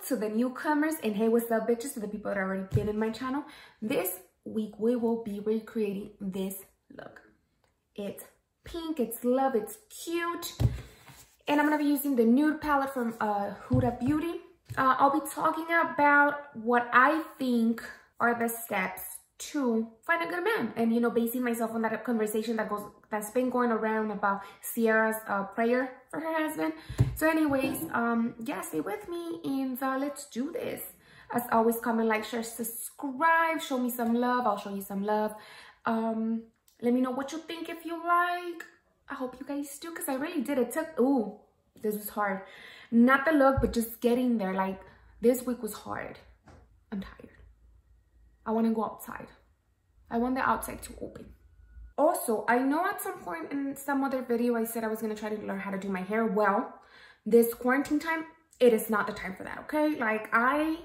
to the newcomers, and hey, what's up, bitches, to the people that already been in my channel. This week we will be recreating this look. It's pink, it's love, it's cute, and I'm gonna be using the nude palette from Huda Beauty. I'll be talking about what I think are the steps to find a good man, and you know, basing myself on that conversation that's been going around about Ciara's prayer for her husband. So anyways, yeah, stay with me and let's do this. As always, comment, like, share, subscribe, show me some love. I'll show you some love. Let me know what you think if you like. I hope you guys do, because I really did. It took, ooh, this was hard. Not the look, but just getting there. Like, this week was hard. I'm tired. I want to go outside. I want the outside to open. Also, I know at some point in some other video I said I was going to try to learn how to do my hair. Well, this quarantine time, it is not the time for that, okay? Like, I'm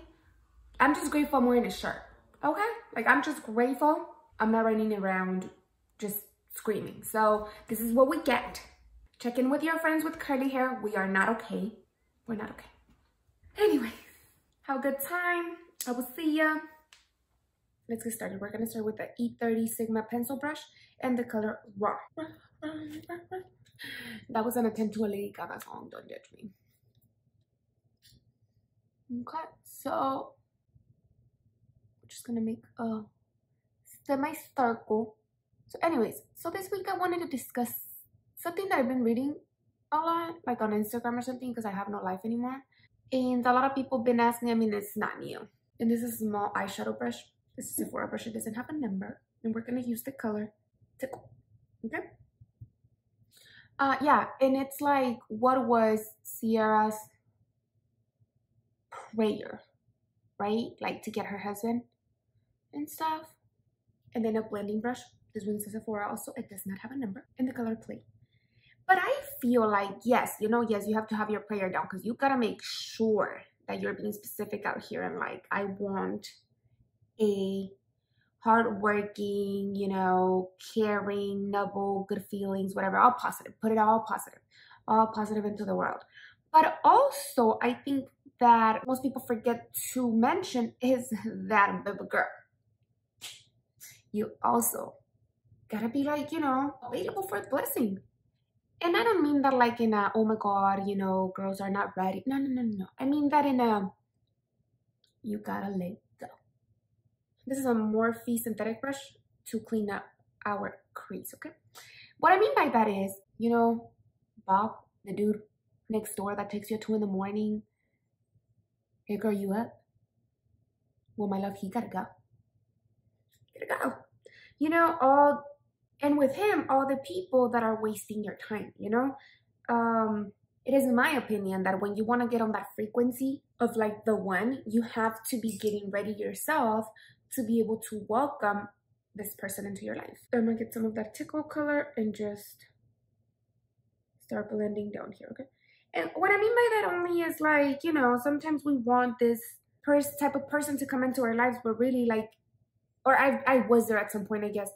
just grateful I'm wearing a shirt, okay? Like, I'm just grateful I'm not running around just screaming. So this is what we get. Check in with your friends with curly hair. We are not okay. We're not okay. Anyway, have a good time. I will see ya. Let's get started. We're going to start with the E30 Sigma pencil brush and the color Raw. That was an attempt to a Lady Gaga song. Don't judge me. Okay, so we're just going to make a semi-circle. So anyways, so this week I wanted to discuss something that I've been reading a lot, like on Instagram or something, because I have no life anymore. And a lot of people have been asking, I mean, it's not new. And this is a small eyeshadow brush. This is a Sephora brush. It doesn't have a number. And we're going to use the color Tickle. Okay? Yeah, and it's like, what was Ciara's prayer, right? Like, to get her husband and stuff. And then a blending brush. This one's a Sephora also. It does not have a number. And the color Play. But I feel like, yes, you know, yes, you have to have your prayer down, because you got to make sure that you're being specific out here. And like, I want a hardworking, you know, caring, noble, good feelings, whatever, all positive. Put it all positive into the world. But also, I think that most people forget to mention is that, baby girl, you also gotta be like, you know, available for blessing. And I don't mean that like in a, oh my God, you know, girls are not ready. No. I mean that in a, you gotta let go. This is a Morphe synthetic brush to clean up our crease, okay? What I mean by that is, you know, Bob, the dude next door that takes you at 2 in the morning, hey girl, you up? Well, my love, he gotta go. Gotta go. You know, and with him, all the people that are wasting your time, you know? It is my opinion that when you want to get on that frequency of like the one, you have to be getting ready yourself to be able to welcome this person into your life. I'm gonna get some of that Tickle color and just start blending down here, okay? And what I mean by that only is like, you know, sometimes we want this type of person to come into our lives, but really like, or I was there at some point, I guess.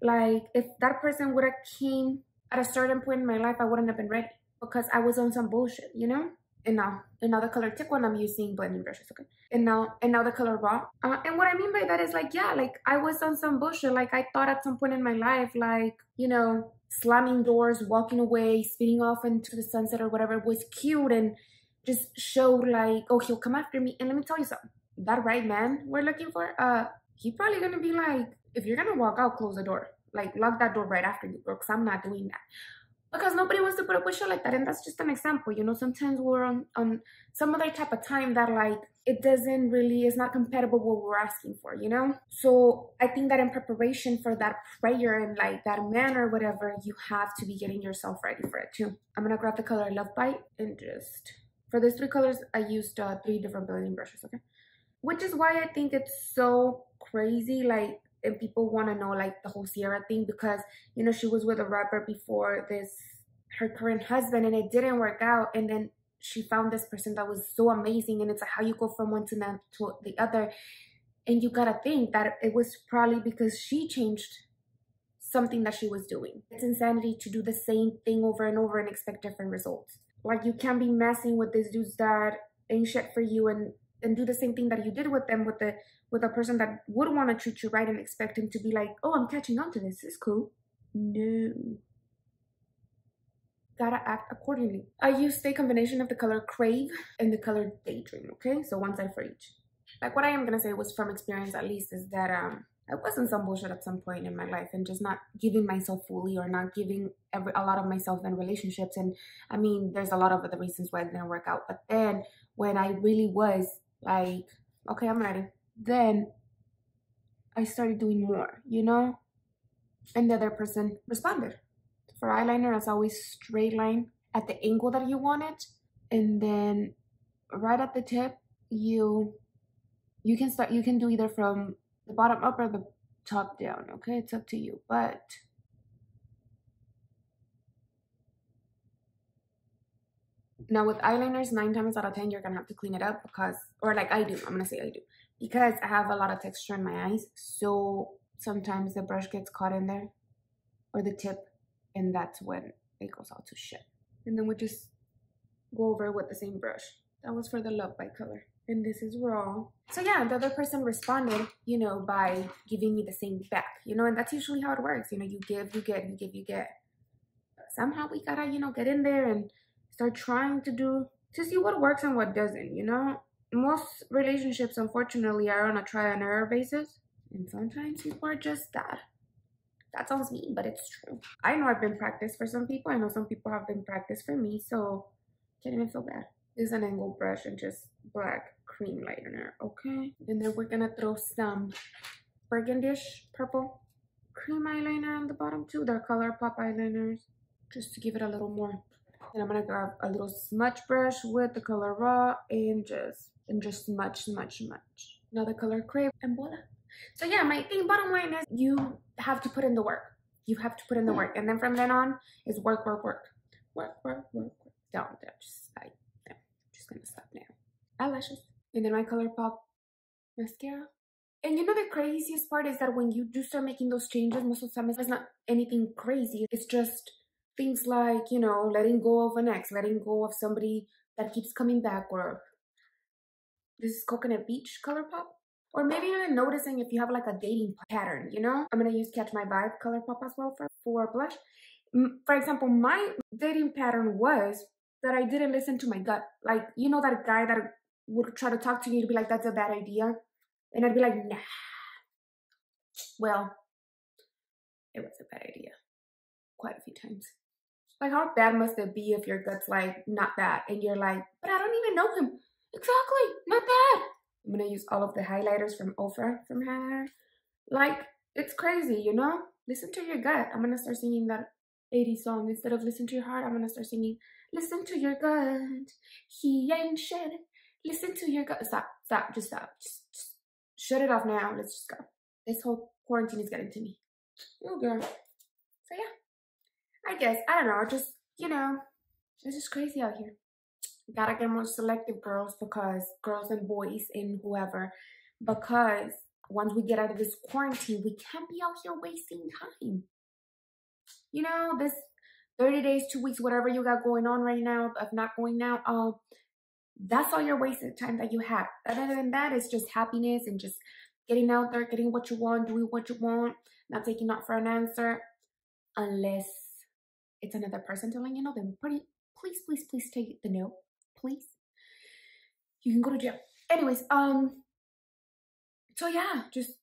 Like, if that person would have came at a certain point in my life, I wouldn't have been ready, because I was on some bullshit, you know? And now the color Tickle, and I'm using blending brushes, okay? And now the color Raw. And what I mean by that is like, yeah, like I was on some bullshit. Like, I thought at some point in my life, like, you know, slamming doors, walking away, speeding off into the sunset or whatever was cute and just showed like, oh, he'll come after me. And let me tell you something. That right man we're looking for, he probably gonna be like, if you're gonna walk out, close the door. Like, lock that door right after you, bro, because I'm not doing that. Because nobody wants to put up with shit like that. And that's just an example, you know. Sometimes we're on some other type of time that like, it doesn't really, it's not compatible with what we're asking for, you know. So I think that in preparation for that prayer and like that man or whatever, you have to be getting yourself ready for it too. I'm gonna grab the color Love Bite and just, for these 3 colors, I used 3 different blending brushes, okay. Which is why I think it's so crazy, like, and people want to know like the whole Ciara thing, because, you know, she was with a rapper before her current husband, and it didn't work out, and then she found this person that was so amazing, and it's like how you go from one to the other, and you gotta think that it was probably because she changed something that she was doing. It's insanity to do the same thing over and over and expect different results. Like, you can't be messing with these dudes that ain't shit for you and and do the same thing that you did with them, with a person that would want to treat you right and expect him to be like, oh, I'm catching on to this. This is cool. No. Gotta act accordingly. I used a combination of the color Crave and the color Daydream, okay? So one side for each. Like, what I am gonna say was from experience, at least, is that I was in some bullshit at some point in my life and just not giving myself fully, or not giving a lot of myself in relationships. And I mean, there's a lot of other reasons why it didn't work out. But then when I really was like, okay, I'm ready, then I started doing more, you know? And the other person responded. For eyeliner, as always, straight line at the angle that you want it, and then right at the tip, you can do either from the bottom up or the top down, okay? It's up to you. But now with eyeliners, 9 times out of 10, you're gonna have to clean it up because, or like I do, I'm gonna say I do, because I have a lot of texture in my eyes. So sometimes the brush gets caught in there, or the tip, and that's when it goes all to shit. And then we just go over with the same brush. That was for the Love Bite color. And this is raw. So yeah, the other person responded, you know, by giving me the same back, you know, and that's usually how it works. You know, you give, you get, you give, you get. Somehow we gotta, you know, get in there and start trying to see what works and what doesn't, you know. Most relationships, unfortunately, are on a try and error basis. And sometimes people are just that. That sounds mean, but it's true. I know I've been practiced for some people. I know some people have been practiced for me, so can't even feel bad. This is an angled brush and just black cream lightener, okay? And then we're gonna throw some burgundish purple cream eyeliner on the bottom too. They're ColourPop eyeliners, just to give it a little more. And I'm gonna grab a little smudge brush with the color Raw and just smudge. Now the color Crave, and voila. So yeah, my thing, bottom line is, you have to put in the work. You have to put in the work. And then from then on is work. Down there. Just gonna stop now. Eyelashes. And then my ColourPop mascara. And you know the craziest part is that when you do start making those changes, most of the time it's not anything crazy. It's just things like, you know, letting go of an ex, letting go of somebody that keeps coming back, or this is Coconut Beach ColourPop. Or maybe even noticing if you have like a dating pattern, you know? I'm gonna use Catch My Vibe ColourPop as well for blush. For example, my dating pattern was that I didn't listen to my gut. Like, you know that guy that would try to talk to you to be like, that's a bad idea? And I'd be like, nah. Well, it was a bad idea. Quite a few times. Like, how bad must it be if your gut's like, not bad, and you're like, but I don't even know him. Exactly, not bad. I'm gonna use all of the highlighters from Ofra from her. Like, it's crazy, you know? Listen to your gut. I'm gonna start singing that 80s song. Instead of listen to your heart, I'm gonna start singing, listen to your gut. He ain't shit. Listen to your gut. Stop, just stop. Just shut it off now. Let's just go. This whole quarantine is getting to me. Oh, girl. So yeah, I guess, I don't know, just, you know, it's just crazy out here. Gotta get more selective, girls, because girls and boys and whoever, because once we get out of this quarantine, we can't be out here wasting time. You know, this 30 days, 2 weeks, whatever you got going on right now, of not going out, that's all your wasted time that you have. Other than that, it's just happiness and just getting out there, getting what you want, doing what you want, not taking not for an answer, unless it's another person telling you no. Then please take the no. Please, you can go to jail. Anyways, so yeah, just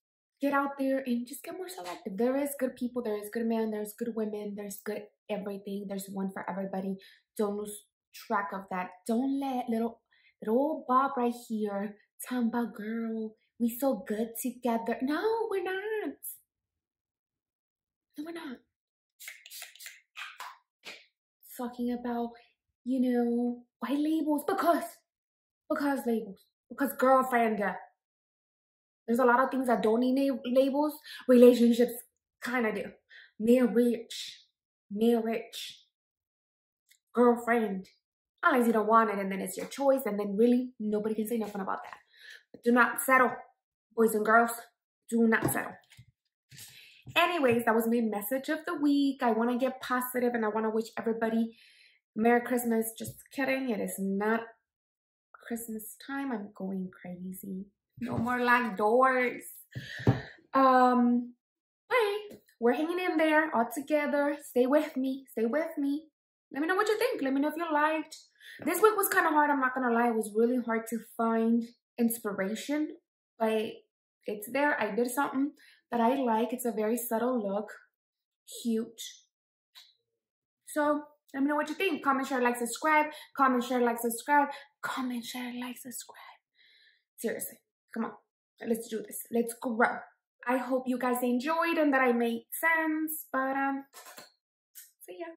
get out there and just get more selective. There is good people, there is good men, there's good women, there's good everything. There's one for everybody. Don't lose track of that. Don't let little old Bob right here talking about, girl, we so good together. No, we're not. No, we're not. Talking about, you know, why labels? Because labels. Because girlfriend. There's a lot of things that don't need labels. Relationships kind of do. Marriage. Girlfriend. Unless you don't want it and then it's your choice, and then really nobody can say nothing about that. But do not settle, boys and girls. Do not settle. Anyways, that was my message of the week. I want to get positive and I want to wish everybody Merry Christmas. Just kidding. It is not Christmas time, I'm going crazy. No more locked doors. Hey, we're hanging in there all together. Stay with me. Stay with me. Let me know what you think. Let me know if you liked. This week was kind of hard. I'm not gonna lie. It was really hard to find inspiration, but it's there. I did something that I like. It's a very subtle look. Cute. So let me know what you think. Comment, share, like, subscribe. Comment, share, like, subscribe. Comment, share, like, subscribe. Seriously, come on. Let's do this. Let's grow. I hope you guys enjoyed and that I made sense. But see ya.